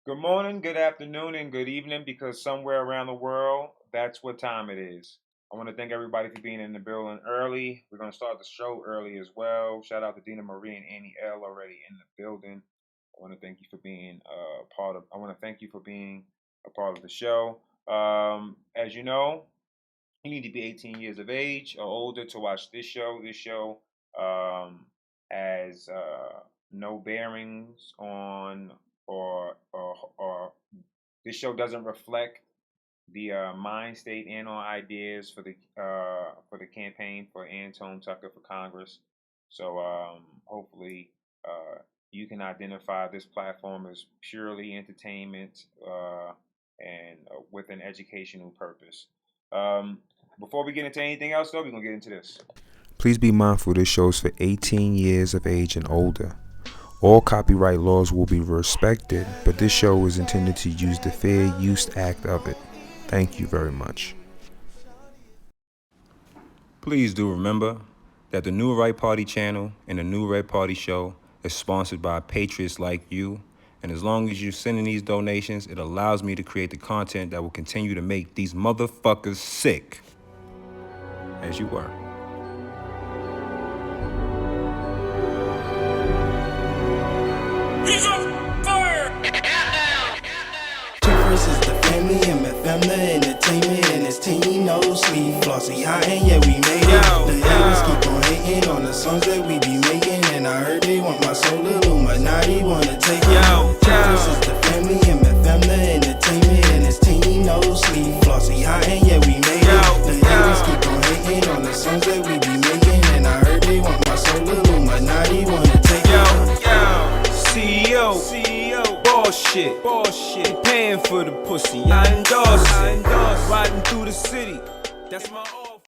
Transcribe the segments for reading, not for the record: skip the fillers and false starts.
Good morning, good afternoon, and good evening because somewhere around the world, that's what time it is. I want to thank everybody for being in the building early. We're going to start the show early as well. Shout out to Dina Marie and Annie L already in the building. I want to thank you for being I want to thank you for being a part of the show. As you know, you need to be 18 years of age or older to watch this show. This show has no bearings on or this show doesn't reflect the mind state and or ideas for the campaign for Antone Tucker for Congress. So hopefully you can identify this platform as purely entertainment and with an educational purpose. Before we get into anything else, though, we're gonna get into this. Please be mindful this show is for 18 years of age and older. All copyright laws will be respected, but this show is intended to use the Fair Use Act of it. Thank you very much. Please do remember that the New Right Party channel and the New Red Party show is sponsored by patriots like you, and as long as you're sending these donations, it allows me to create the content that will continue to make these motherfuckers sick. As you were. First is the family and my family entertainment and his team no sleep. Flossy high and yeah we made it. The haters keep on hating on the songs that we be making, and I heard they want my soul. Illuminati wanna take it. First is the family and my family entertainment and his team no sleep. Flossy high and yeah we made it. The haters keep on hating on the songs that we be making, and I heard they want my soul. Illuminati wanna take it. CEO, bullshit, paying for the pussy, I endorse it, riding through the city, that's my off.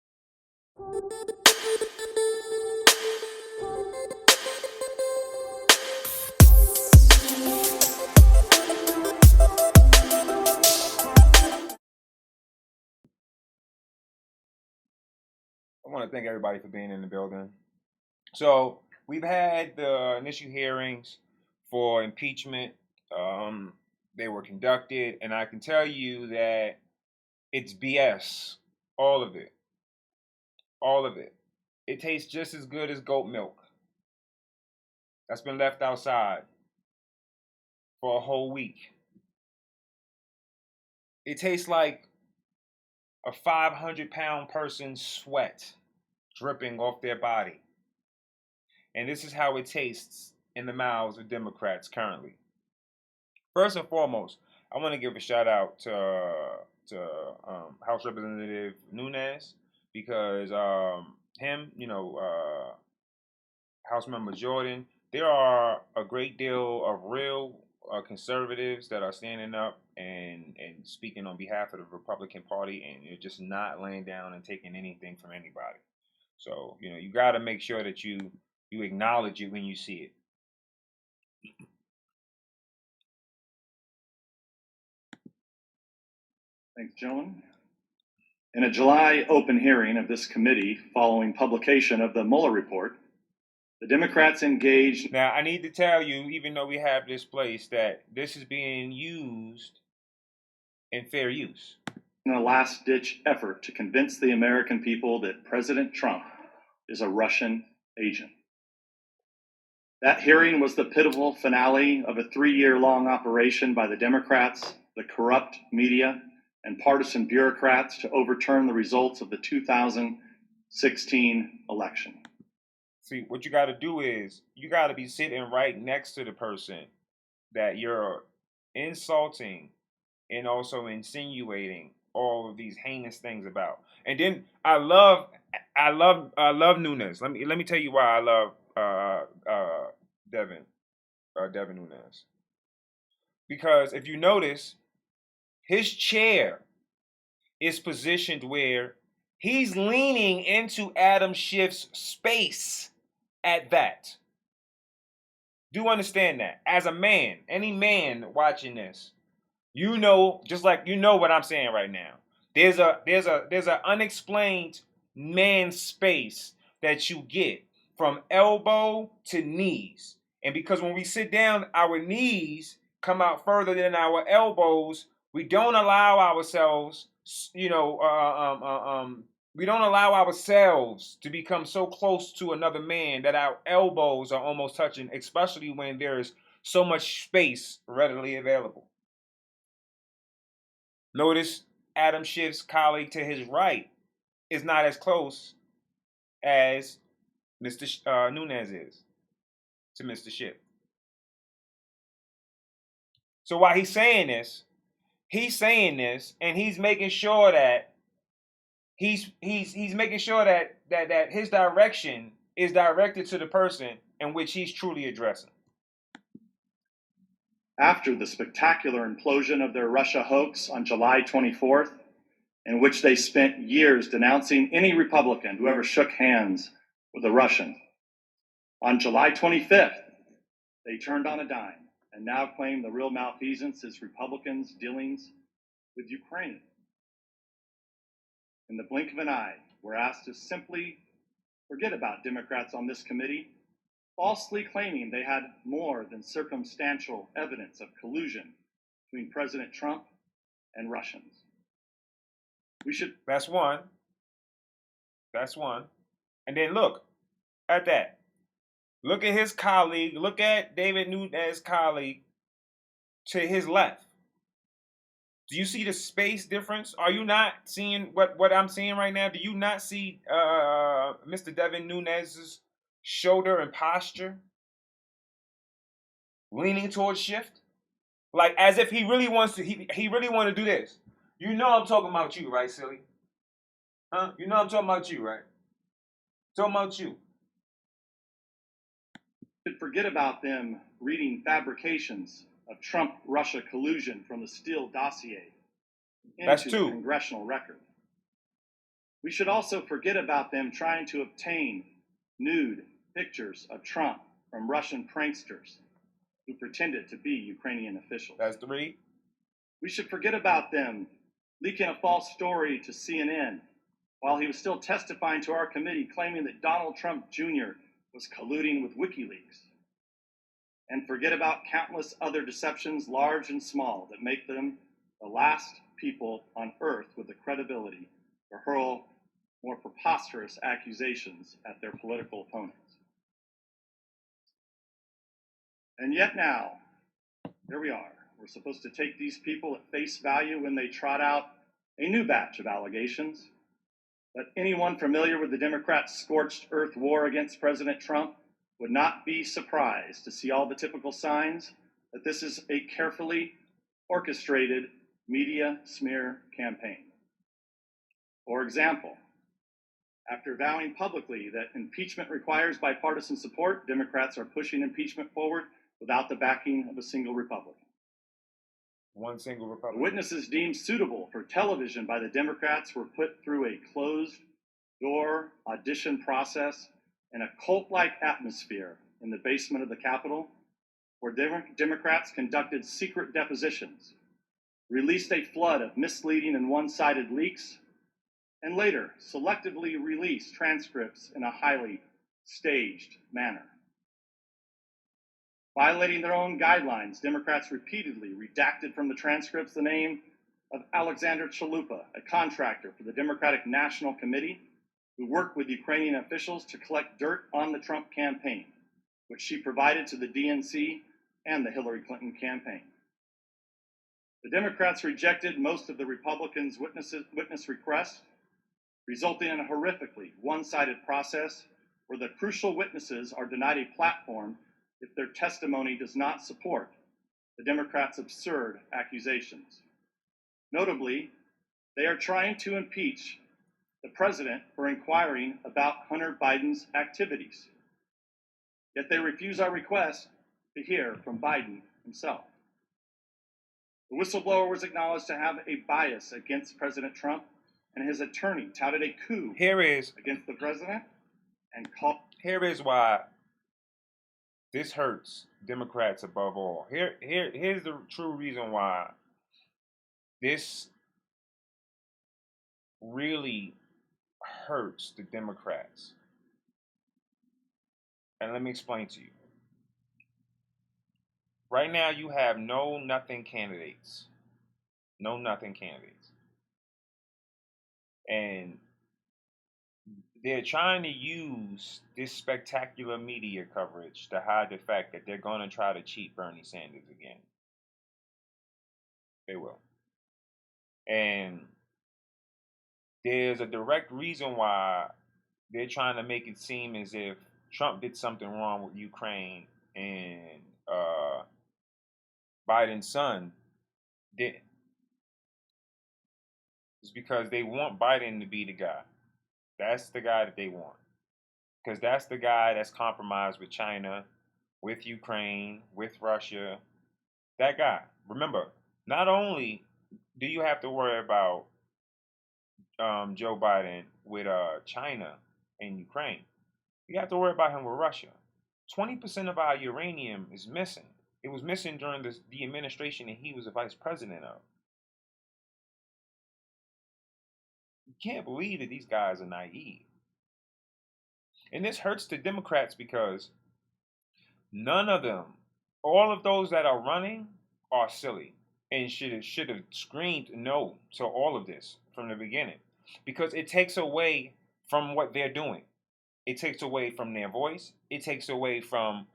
I want to thank everybody for being in the building. So we've had the initial hearings for impeachment. They were conducted, and I can tell you that it's BS. All of it. All of it. It tastes just as good as goat milk that's been left outside for a whole week. It tastes like a 500-pound person's sweat dripping off their body. And this is how it tastes in the mouths of Democrats currently. First and foremost, I want to give a shout out to House Representative Nunes because him, House Member Jordan, there are a great deal of real conservatives that are standing up and speaking on behalf of the Republican Party, and you're just not laying down and taking anything from anybody. So you got to make sure that you acknowledge it when you see it. Thanks, gentlemen. In a July open hearing of this committee following publication of the Mueller report, the Democrats engaged. Now, I need to tell you, even though we have this place, that this is being used in fair use. In a last-ditch effort to convince the American people that President Trump is a Russian agent. That hearing was the pivotal finale of a 3-year-long operation by the Democrats, the corrupt media, and partisan bureaucrats to overturn the results of the 2016 election. See, what you got to do is you got to be sitting right next to the person that you're insulting and also insinuating all of these heinous things about. And then I love Nunes. Let me tell you why I love Devin Nunes. Because if you notice, his chair is positioned where he's leaning into Adam Schiff's space at that. Do understand that. As a man, any man watching this, just like what I'm saying right now. There's a unexplained man space that you get from elbow to knees. And because when we sit down, our knees come out further than our elbows. We don't allow ourselves, we don't allow ourselves to become so close to another man that our elbows are almost touching, especially when there's so much space readily available. Notice Adam Schiff's colleague to his right is not as close as Mr. Nunes is to Mr. Schiff. So while he's saying this, and he's making sure that he's making sure that his direction is directed to the person in which he's truly addressing. After the spectacular implosion of their Russia hoax on July 24th, in which they spent years denouncing any Republican who ever shook hands with a Russian, on July 25th, they turned on a dime and now claim the real malfeasance is Republicans' dealings with Ukraine. In the blink of an eye, we're asked to simply forget about Democrats on this committee, falsely claiming they had more than circumstantial evidence of collusion between President Trump and Russians. That's one. And then look at that. Look at his colleague. Look at David Nunes' colleague to his left. Do you see the space difference? Are you not seeing what I'm seeing right now? Do you not see Mr. Devin Nunes' shoulder and posture leaning towards shift? Like as if he really wants to, he really want to do this. You know I'm talking about you, right, silly? Huh? You know I'm talking about you, right? Talking about you. Forget about them reading fabrications of Trump-Russia collusion from the Steele dossier into the congressional record. We should also forget about them trying to obtain nude pictures of Trump from Russian pranksters who pretended to be Ukrainian officials. That's 3. We should forget about them leaking a false story to CNN while he was still testifying to our committee, claiming that Donald Trump Jr. was colluding with WikiLeaks. And forget about countless other deceptions, large and small, that make them the last people on earth with the credibility to hurl more preposterous accusations at their political opponents. And yet now, here we are. We're supposed to take these people at face value when they trot out a new batch of allegations. But anyone familiar with the Democrats' scorched earth war against President Trump would not be surprised to see all the typical signs that this is a carefully orchestrated media smear campaign. For example, after vowing publicly that impeachment requires bipartisan support, Democrats are pushing impeachment forward without the backing of a single Republican. One single Republican. The witnesses deemed suitable for television by the Democrats were put through a closed-door audition process in a cult-like atmosphere in the basement of the Capitol, where Democrats conducted secret depositions, released a flood of misleading and one-sided leaks, and later selectively released transcripts in a highly staged manner. Violating their own guidelines, Democrats repeatedly redacted from the transcripts the name of Alexander Chalupa, a contractor for the Democratic National Committee, who worked with Ukrainian officials to collect dirt on the Trump campaign, which she provided to the DNC and the Hillary Clinton campaign. The Democrats rejected most of the Republicans' witness requests, resulting in a horrifically one-sided process where the crucial witnesses are denied a platform if their testimony does not support the Democrats' absurd accusations. Notably, they are trying to impeach the president for inquiring about Hunter Biden's activities. Yet they refuse our request to hear from Biden himself. The whistleblower was acknowledged to have a bias against President Trump, and his attorney touted a coup against the president and called. Here is why this hurts Democrats above all. Here's the true reason why this really hurts the Democrats. And let me explain to you. Right now, you have no nothing candidates. No nothing candidates. And they're trying to use this spectacular media coverage to hide the fact that they're going to try to cheat Bernie Sanders again. They will. And there's a direct reason why they're trying to make it seem as if Trump did something wrong with Ukraine and Biden's son didn't. It's because they want Biden to be the guy. That's the guy that they want. Because that's the guy that's compromised with China, with Ukraine, with Russia. That guy. Remember, not only do you have to worry about Joe Biden with China and Ukraine, you have to worry about him with Russia. 20% of our uranium is missing. It was missing during the administration that he was the vice president of. You can't believe that these guys are naive. And this hurts the Democrats because none of them, all of those that are running, are silly and should have screamed no to all of this from the beginning, because it takes away from what they're doing. It takes away from their voice. It takes away from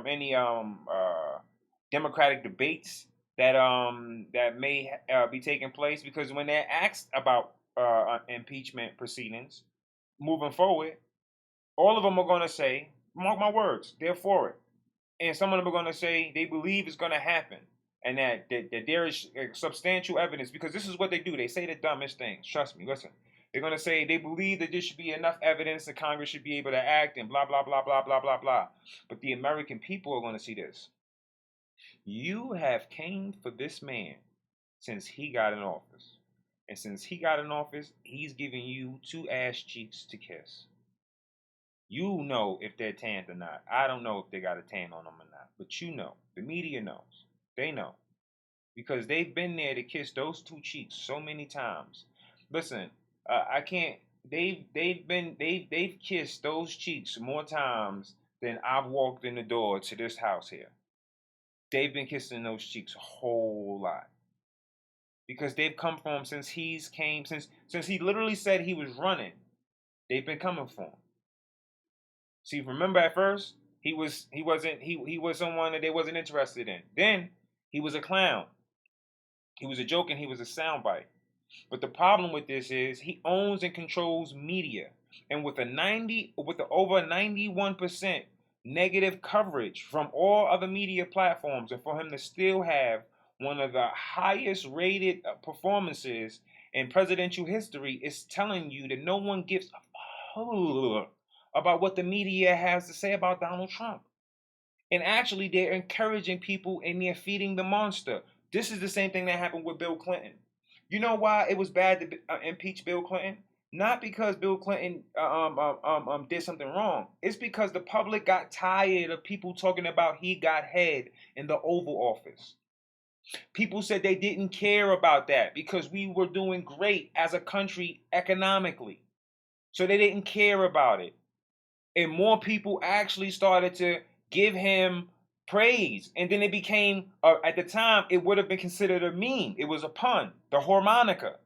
any Democratic debates that may be taking place, because when they're asked about impeachment proceedings moving forward, all of them are going to say, mark my words, they're for it. And some of them are going to say they believe it's going to happen, and that there is substantial evidence, because this is what they do. They say the dumbest things. Trust me, listen. They're going to say they believe that there should be enough evidence that Congress should be able to act and blah, blah, blah, blah, blah, blah, blah. But the American people are going to see this. You have came for this man since he got in office. And since he got in office, he's giving you 2 ass cheeks to kiss. You know if they're tanned or not. I don't know if they got a tan on them or not. But you know. The media knows. They know. Because they've been there to kiss those 2 cheeks so many times. Listen, I can't. They've kissed those cheeks more times than I've walked in the door to this house here. They've been kissing those cheeks a whole lot, because they've come for him since he literally said he was running. They've been coming for him. See, remember at first he was someone that they wasn't interested in. Then he was a clown. He was a joke and he was a soundbite. But the problem with this is he owns and controls media, and with the over 91% negative coverage from all other media platforms, and for him to still have one of the highest rated performances in presidential history, is telling you that no one gives a fuck about what the media has to say about Donald Trump. And actually, they're encouraging people and they're feeding the monster. This is the same thing that happened with Bill Clinton. You know why it was bad to impeach Bill Clinton? Not because Bill Clinton did something wrong. It's because the public got tired of people talking about he got head in the Oval Office. People said they didn't care about that because we were doing great as a country economically. So they didn't care about it. And more people actually started to give him praise. And then it became, at the time, it would have been considered a meme. It was a pun, the harmonica.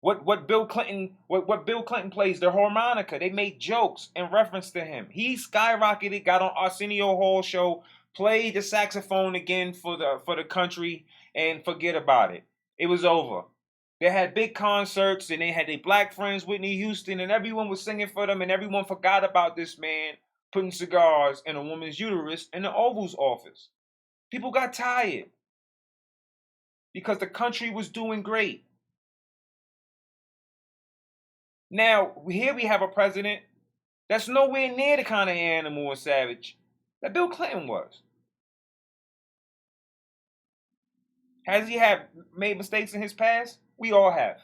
What Bill Clinton plays, the harmonica. They made jokes in reference to him. He skyrocketed, got on Arsenio Hall's show, played the saxophone again for the country, and forget about it. It was over. They had big concerts, and they had their black friends, Whitney Houston, and everyone was singing for them, and everyone forgot about this man putting cigars in a woman's uterus in the Oval's office. People got tired because the country was doing great. Now, here we have a president that's nowhere near the kind of animal or savage that Bill Clinton was. Has he made mistakes in his past? We all have.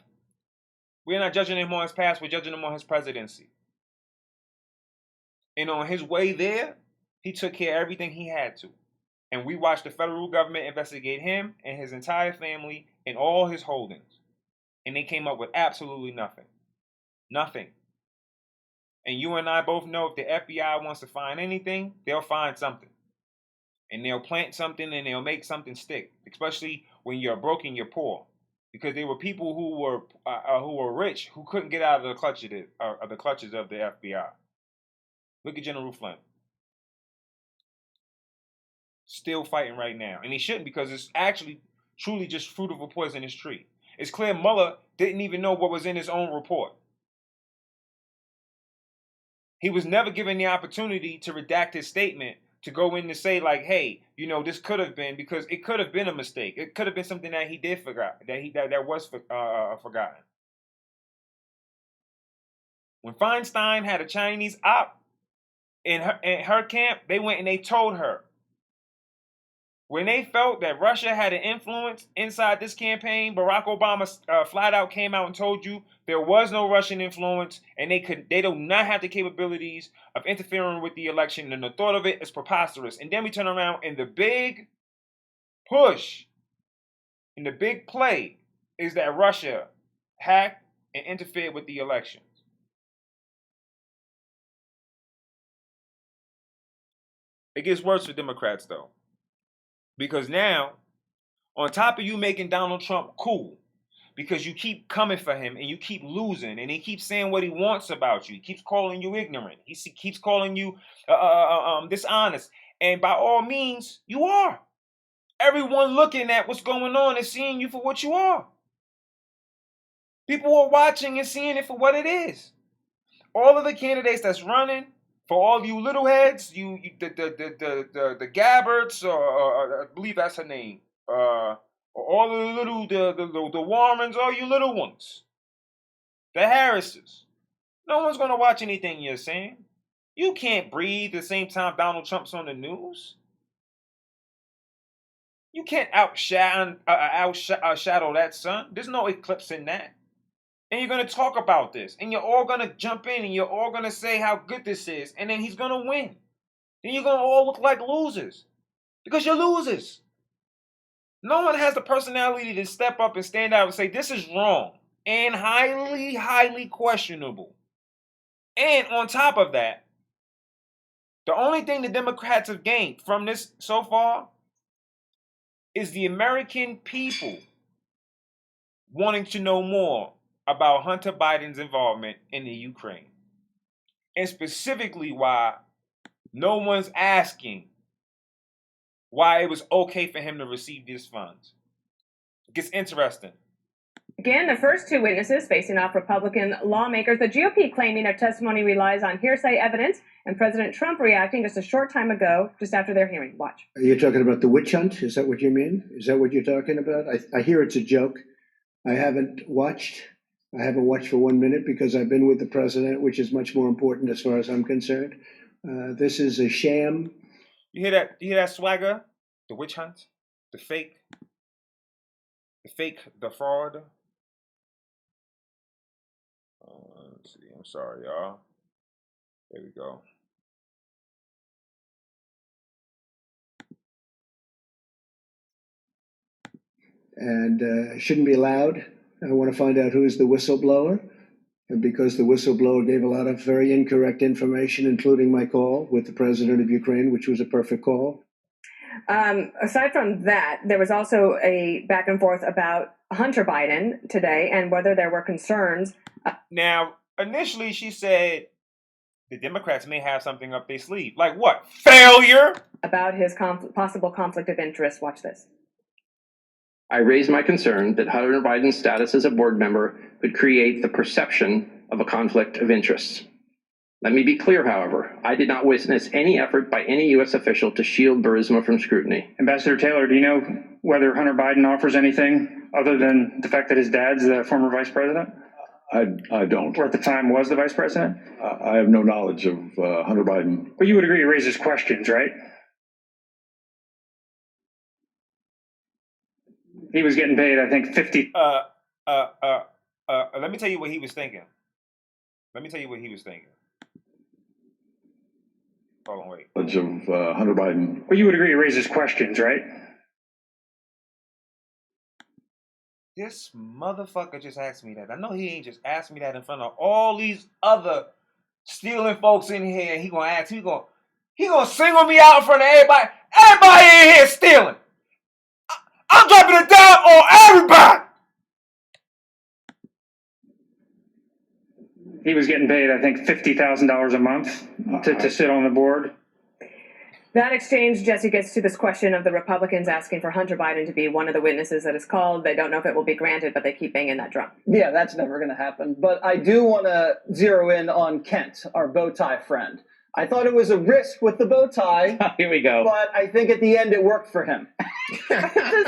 We're not judging him on his past, we're judging him on his presidency. And on his way there, he took care of everything he had to. And we watched the federal government investigate him and his entire family and all his holdings. And they came up with absolutely nothing. Nothing. And you and I both know if the FBI wants to find anything, they'll find something. And they'll plant something and they'll make something stick, especially when you're broke and you're poor. Because there were people who were rich who couldn't get out of the clutches of the FBI. Look at General Flynn. Still fighting right now. And he shouldn't, because it's actually truly just fruit of a poisonous tree. It's clear Mueller didn't even know what was in his own report. He was never given the opportunity to redact his statement, to go in to say, like, hey, you know, this could have been, because it could have been a mistake. It could have been something that he did forget, that was forgotten. When Feinstein had a Chinese op in her camp, they went and they told her. When they felt that Russia had an influence inside this campaign, Barack Obama flat out came out and told you there was no Russian influence, and they do not have the capabilities of interfering with the election, and the thought of it is preposterous. And then we turn around, and the big push, and the big play is that Russia hacked and interfered with the elections. It gets worse for Democrats, though. Because now, on top of you making Donald Trump cool, because you keep coming for him and you keep losing, and he keeps saying what he wants about you. He keeps calling you ignorant. He keeps calling you dishonest. And by all means, you are. Everyone looking at what's going on is seeing you for what you are. People are watching and seeing it for what it is. All of the candidates that's running, for all you little heads, the Gabberts, or I believe that's her name, all the Warrens, all you little ones, the Harrises. No one's gonna watch anything you're saying. You can't breathe at the same time Donald Trump's on the news. You can't outshadow that sun. There's no eclipse in that. And you're going to talk about this. And you're all going to jump in. And you're all going to say how good this is. And then he's going to win. Then you're going to all look like losers. Because you're losers. No one has the personality to step up and stand out and say, this is wrong. And highly, highly questionable. And on top of that, the only thing the Democrats have gained from this so far is the American people wanting to know more about Hunter Biden's involvement in the Ukraine. And specifically why no one's asking why it was okay for him to receive these funds. It gets interesting. Again, the first two witnesses facing off Republican lawmakers, the GOP claiming their testimony relies on hearsay evidence, and President Trump reacting just a short time ago, just after their hearing. Watch. Are you talking about the witch hunt? Is that what you mean? Is that what you're talking about? I hear it's a joke. I haven't watched for 1 minute because I've been with the president, which is much more important as far as I'm concerned. This is a sham. You hear that? You hear that swagger? The witch hunt, the fake, the fraud. Let's see. I'm sorry, y'all. There we go. And shouldn't be allowed. I want to find out who is the whistleblower. And because the whistleblower gave a lot of very incorrect information, including my call with the president of Ukraine, which was a perfect call. Aside from that, there was also a back and forth about Hunter Biden today and whether there were concerns. Now, initially she said the Democrats may have something up their sleeve. Like what? Failure? About his possible conflict of interest. Watch this. I raised my concern that Hunter Biden's status as a board member could create the perception of a conflict of interest. Let me be clear, however, I did not witness any effort by any U.S. official to shield Burisma from scrutiny. Ambassador Taylor, do you know whether Hunter Biden offers anything other than the fact that his dad's the former vice president? I don't. Or at the time was the vice president? I have no knowledge of Hunter Biden. But you would agree he raises questions, right? He was getting paid, I think, 50. Let me tell you what he was thinking. Hold on, wait. Knowledge of Hunter Biden. But you would agree he raises questions, right? This motherfucker just asked me that. I know he ain't just asked me that in front of all these other stealing folks in here. He gonna ask, he gonna single me out in front of everybody. Everybody in here stealing. I'm dropping it down on everybody. He was getting paid, I think, $50,000 a month to sit on the board. That exchange, Jesse, gets to this question of the Republicans asking for Hunter Biden to be one of the witnesses that is called. They don't know if it will be granted, but they keep banging that drum. Yeah, that's never going to happen. But I do want to zero in on Kent, our bow tie friend. I thought it was a risk with the bow tie. Here we go. But I think at the end it worked for him.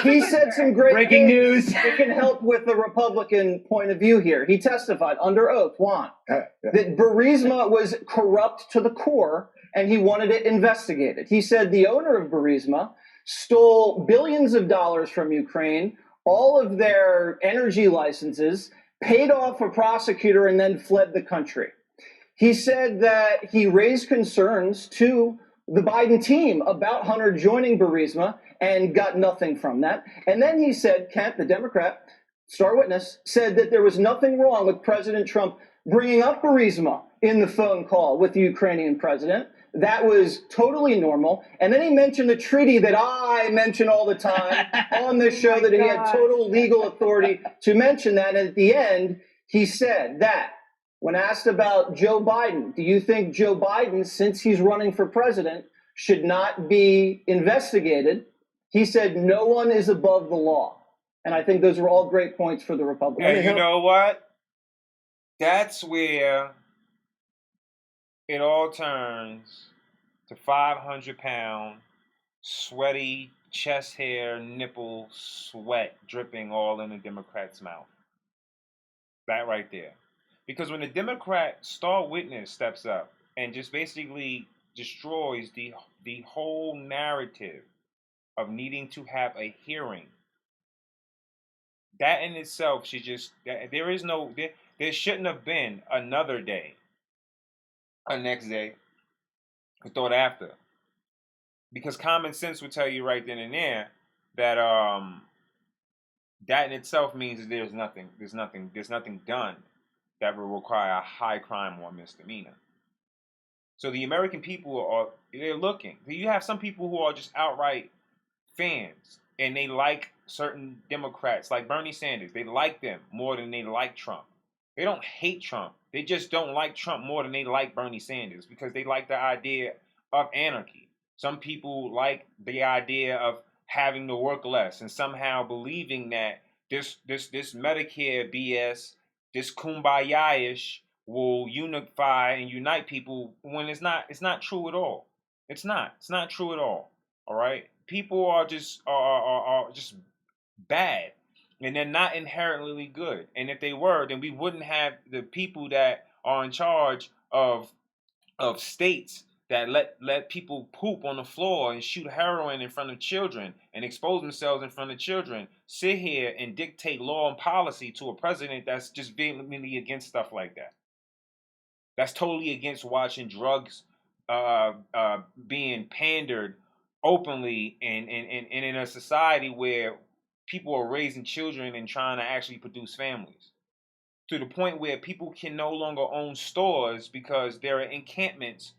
He said some great Breaking things news. that can help with the Republican point of view here. He testified under oath, Juan, that Burisma was corrupt to the core and he wanted it investigated. He said the owner of Burisma stole billions of dollars from Ukraine, all of their energy licenses, paid off a prosecutor, and then fled the country. He said that he raised concerns to the Biden team about Hunter joining Burisma and got nothing from that. And then he said, Kent, the Democrat, star witness, said that there was nothing wrong with President Trump bringing up Burisma in the phone call with the Ukrainian president. That was totally normal. And then he mentioned the treaty that I mention all the time on this show, that he had total legal authority to mention that. And at the end, he said that when asked about Joe Biden, do you think Joe Biden, since he's running for president, should not be investigated? He said, no one is above the law. And I think those were all great points for the Republicans. And you know what? That's where it all turns to 500-pound, sweaty, chest hair, nipple, sweat dripping all in the Democrat's mouth. That right there. Because when the Democrat star witness steps up and just basically destroys the whole narrative of needing to have a hearing, that in itself should just, there shouldn't have been another day, a next day, a thought after. Because common sense would tell you right then and there that that in itself means that there's nothing done that will require a high crime or misdemeanor. So the American people they're looking. You have some people who are just outright fans, and they like certain Democrats, like Bernie Sanders. They like them more than they like Trump. They don't hate Trump. They just don't like Trump more than they like Bernie Sanders because they like the idea of anarchy. Some people like the idea of having to work less and somehow believing that this Medicare BS, this kumbaya-ish will unify and unite people when it's not true at all. It's not true at all. All right? People are just bad, and they're not inherently good. And if they were, then we wouldn't have the people that are in charge of states that let people poop on the floor and shoot heroin in front of children and expose themselves in front of children, sit here and dictate law and policy to a president that's just vehemently against stuff like that. That's totally against watching drugs being pandered openly and in a society where people are raising children and trying to actually produce families. To the point where people can no longer own stores because there are encampments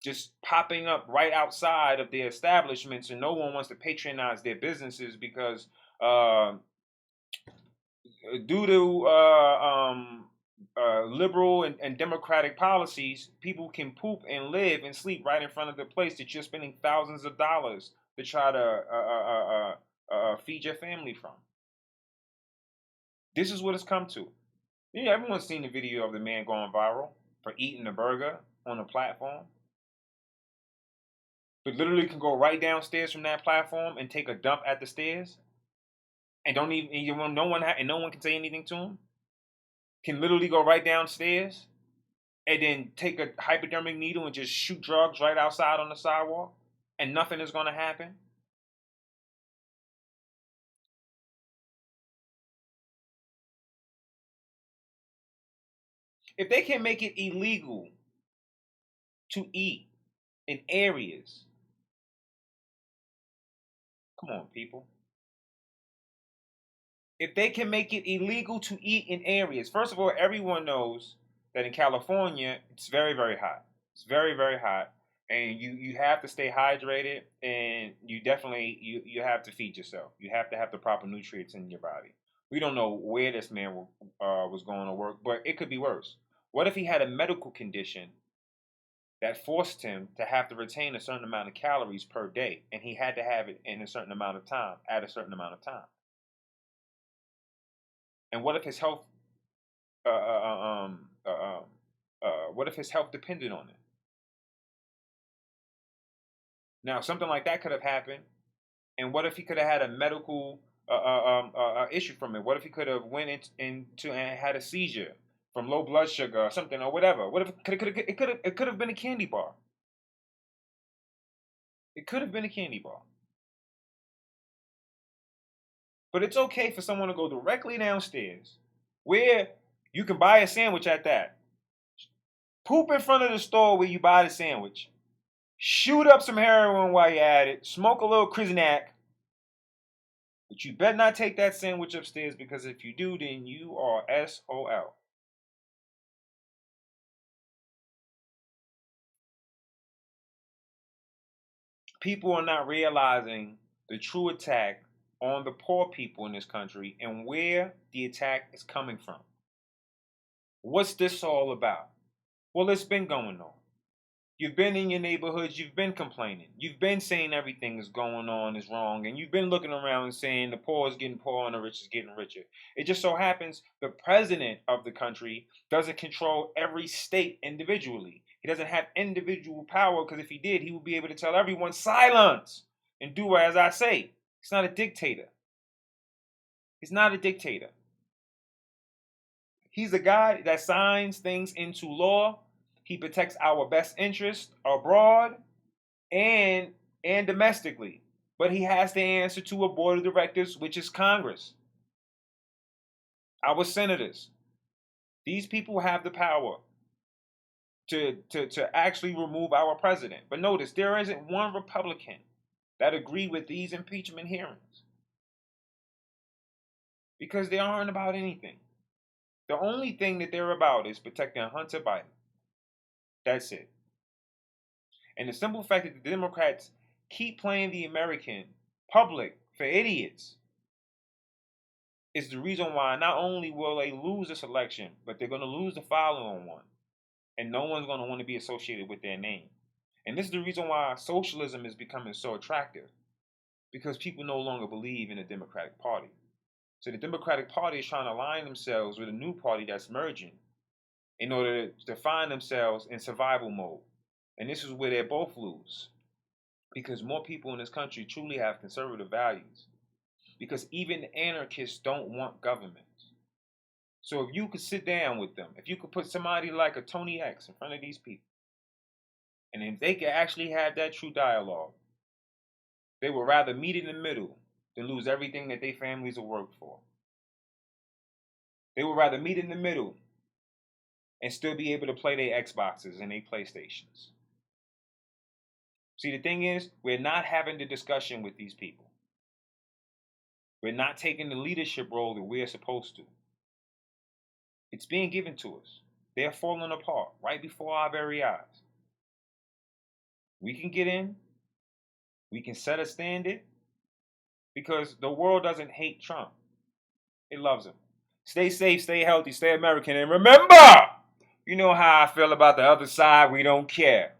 just popping up right outside of their establishments, and no one wants to patronize their businesses because due to liberal and democratic policies, people can poop and live and sleep right in front of the place that you're spending thousands of dollars to try to feed your family from. This is what it's come to. Yeah, everyone's seen the video of the man going viral for eating a burger on a platform. But literally can go right downstairs from that platform and take a dump at the stairs, and no one can say anything to him. Can literally go right downstairs and then take a hypodermic needle and just shoot drugs right outside on the sidewalk, and nothing is going to happen. If they can make it illegal to eat in areas, come on, people. If they can make it illegal to eat in areas, first of all, everyone knows that in California, it's very, very hot. It's very, very hot. And you have to stay hydrated, and you definitely, you have to feed yourself. You have to have the proper nutrients in your body. We don't know where this man was going to work, but it could be worse. What if he had a medical condition that forced him to have to retain a certain amount of calories per day, and he had to have it in a certain amount of time, at a certain amount of time? And what if his health, what if his health depended on it? Now, something like that could have happened, and what if he could have had a medical issue from it? What if he could have went into and had a seizure from low blood sugar or something or whatever? What if it could have been a candy bar? It could have been a candy bar. But it's okay for someone to go directly downstairs, where you can buy a sandwich at that, poop in front of the store where you buy the sandwich, shoot up some heroin while you're at it, smoke a little Kriznak, but you better not take that sandwich upstairs, because if you do, then you are SOL. People are not realizing the true attack on the poor people in this country and where the attack is coming from. What's this all about? Well, it's been going on. You've been in your neighborhoods, you've been complaining. You've been saying everything is going on is wrong, and you've been looking around and saying the poor is getting poor and the rich is getting richer. It just so happens the president of the country doesn't control every state individually. He doesn't have individual power, because if he did, he would be able to tell everyone silence and do as I say. He's not a dictator. He's not a dictator. He's a guy that signs things into law. He protects our best interests abroad and domestically. But he has to answer to a board of directors, which is Congress. Our senators. These people have the power to actually remove our president. But notice, there isn't one Republican that agree with these impeachment hearings, because they aren't about anything. The only thing that they're about is protecting Hunter Biden. That's it. And the simple fact that the Democrats keep playing the American public for idiots is the reason why not only will they lose this election, but they're going to lose the following one. And no one's going to want to be associated with their name. And this is the reason why socialism is becoming so attractive, because people no longer believe in the Democratic Party. So the Democratic Party is trying to align themselves with a new party that's merging in order to find themselves in survival mode. And this is where they both lose, because more people in this country truly have conservative values, because even anarchists don't want government. So if you could sit down with them, if you could put somebody like a Tony X in front of these people, and if they could actually have that true dialogue, they would rather meet in the middle than lose everything that their families have worked for. They would rather meet in the middle and still be able to play their Xboxes and their PlayStations. See, the thing is, we're not having the discussion with these people. We're not taking the leadership role that we're supposed to. It's being given to us. They're falling apart right before our very eyes. We can get in. We can set a standard, because the world doesn't hate Trump. It loves him. Stay safe, stay healthy, stay American. And remember, you know how I feel about the other side. We don't care.